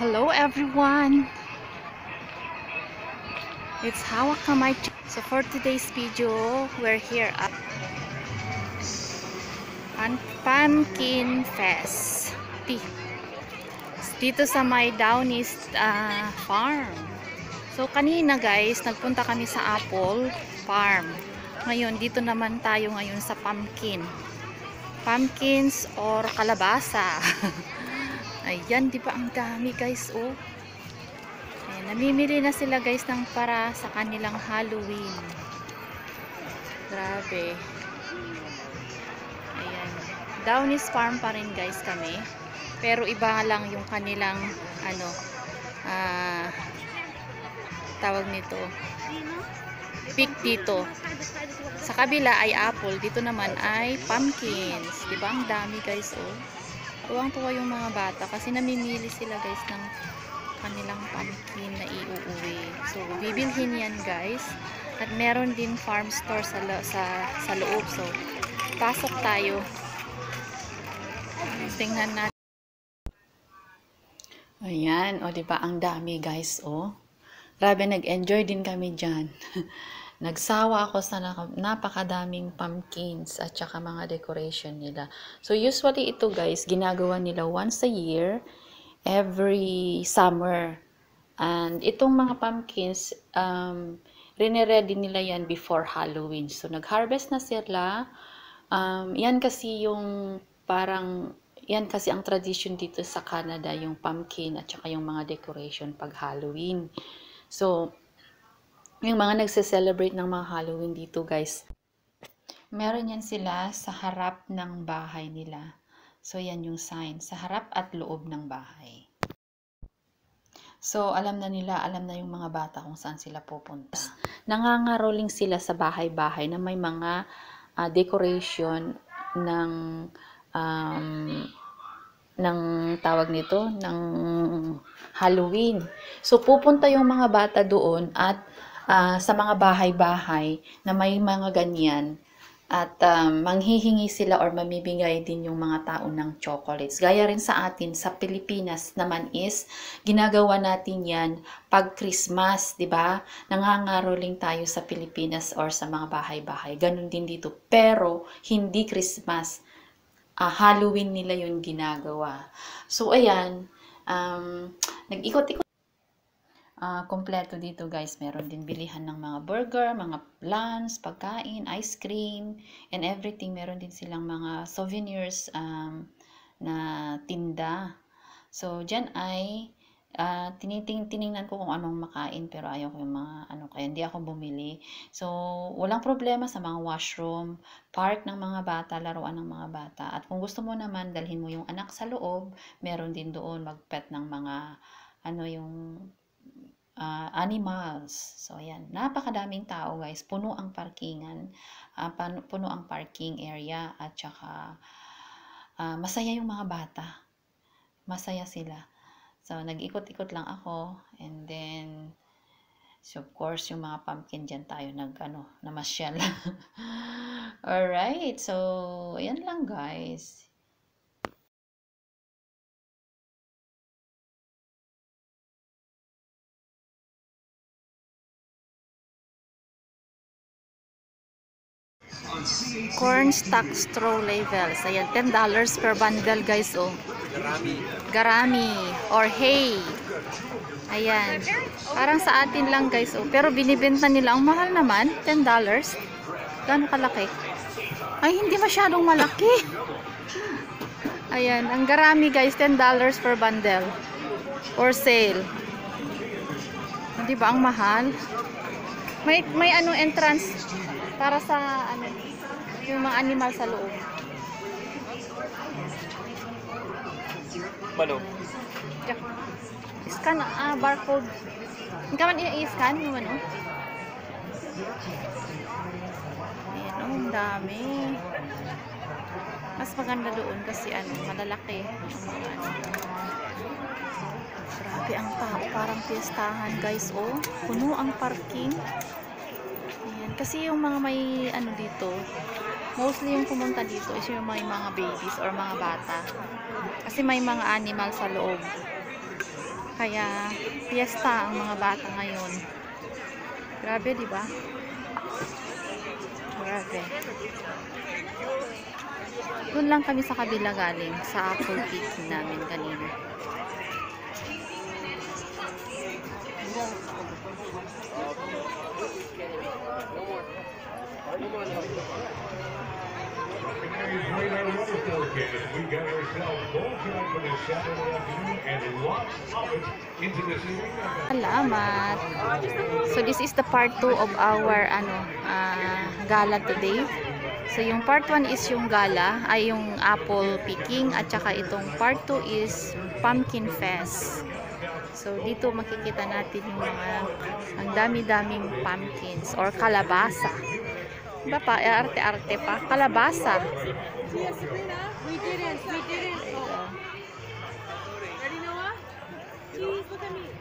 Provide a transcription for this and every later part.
Hello everyone, it's Hawak Kamay. So for today's video, we're here at Pumpkin Fest dito sa may Downies farm. So kanina guys, nagpunta kami sa apple farm. Ngayon dito naman tayo ngayon sa pumpkins or kalabasa. Ayan, di ba ang dami guys, oh. Ayan, namimili na sila guys ng para sa kanilang Halloween. Grabe. Ayan. Downies farm pa rin guys kami. Pero iba lang yung kanilang tawag nito. Pick dito. Sa kabila ay apple, dito naman ay pumpkins. Di ba ang dami guys, oh. Tuwang-tuwa yung mga bata kasi namimili sila guys ng kanilang pumpkin na iuuwi. So, bibilhin yan guys. At meron din farm store sa loob. So, pasok tayo. Tingnan natin. Ayan, o diba ang dami guys, oh. Grabe, nag-enjoy din kami dyan. Nagsawa ako sa napakadaming pumpkins at saka mga decoration nila. So, usually ito guys, ginagawa nila once a year, every summer. And itong mga pumpkins, rene-ready nila yan before Halloween. So, nag-harvest na sila. Yan kasi ang tradition dito sa Canada, yung pumpkin at saka yung mga decoration pag Halloween. So, yung mga nagse-celebrate ng mga Halloween dito guys, meron yan sila sa harap ng bahay nila. So, yan yung sign, sa harap at loob ng bahay. So, alam na yung mga bata kung saan sila pupunta. Nangangaroling sila sa bahay-bahay na may mga decoration ng tawag nito, ng Halloween. So, pupunta yung mga bata doon at sa mga bahay-bahay na may mga ganyan at manghihingi sila or mamibigay din yung mga tao ng chocolates. Gaya rin sa atin, sa Pilipinas naman is, ginagawa natin yan pag Christmas, di ba? Nangangaroling tayo sa Pilipinas or sa mga bahay-bahay. Ganun din dito. Pero, hindi Christmas. Halloween nila yung ginagawa. So, ayan, nag-ikot-ikot. Kompleto dito guys, meron din bilihan ng mga burger, mga lunch, pagkain, ice cream, and everything. Meron din silang mga souvenirs na tinda. So, dyan ay tiningnan ko kung anong makain, pero ayaw ko yung mga kaya hindi ako bumili. So, walang problema sa mga washroom, park ng mga bata, laruan ng mga bata. At kung gusto mo naman, dalhin mo yung anak sa loob, meron din doon magpet ng mga animals. So, ayan. Napakadaming tao, guys. Puno ang parkingan. Puno ang parking area. At saka, masaya yung mga bata. Masaya sila. So, nag-ikot-ikot lang ako. And then, so, of course, yung mga pumpkin dyan tayo namasyal. Alright. So, ayan lang, guys. Corn stock straw labels. Ayan, $10 per bundle guys, oh. Garami or hay. Ayan. Parang sa atin lang guys, oh. Pero binibenta nila, ang mahal naman, $10. Gaano kalaki? Ay, hindi masyadong malaki. Ayan, ang garami guys, $10 per bundle. For sale. Hindi ba ang mahal? May entrance para sa yung mga animal sa loob. Malo. Scan barcode. Hindi ka man i-scan yung Ayan, ang dami. Mas maganda doon kasi malalaki ang mga Grabe ang tao, parang piyestahan guys, oh. Puno ang parking. Ayan, kasi yung mga may dito, mostly yung pumunta dito is yung may mga babies or mga bata. Kasi may mga animal sa loob. Kaya fiesta ang mga bata ngayon. Grabe, di ba? Grabe. Doon lang kami sa kabila galing sa apple picking namin kanina. We got ourselves full time for this Saturday afternoon and lots of it into this evening. Salamat. So this is the part 2 of our gala today. So yung part 1 is yung gala, ay yung apple picking, at saka itong part 2 is pumpkin fest. So dito makikita natin yung mga ang dami-daming pumpkins or kalabasa. Diba pa? Arte-arte pa. Kalabasa. Yes, Sabrina. We didn't. Oh. Ready, Noah? Cheese, look at me.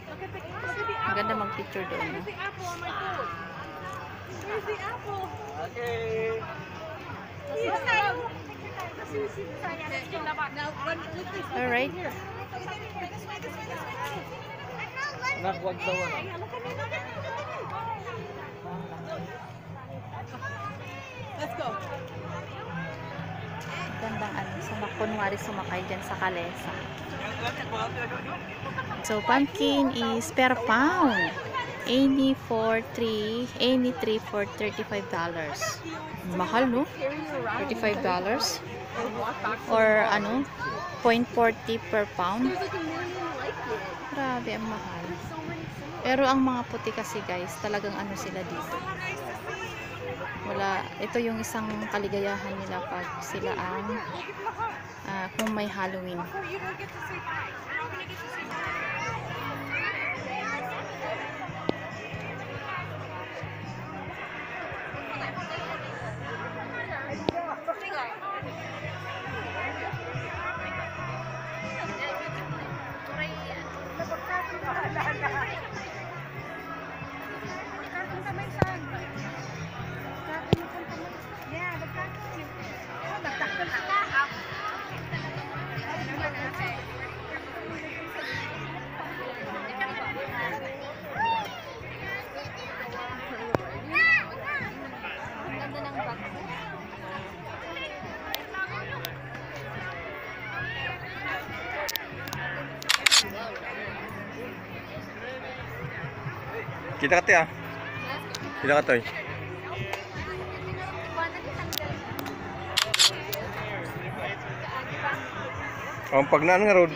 Look at the apple. Ang ganda mag-picture doon. Where's the apple on my phone? Where's the apple? Okay. Alright. Let's go. Gandang kunwari sumakay dyan sa kalesa. So, pumpkin is per pound. Any 3 for $35. Mahal, no? $35? Or ano? 0.40 per pound. Grabe, ang mahal. Pero ang mga puti kasi guys, talagang ano sila dito. Wala, ito yung isang kaligayahan nila pag sila ang kung may Halloween. Kita ka tiya. Kita ka toy. Ang pagnaan nga road.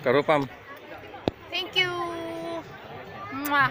Karupam. Thank you. Mwah.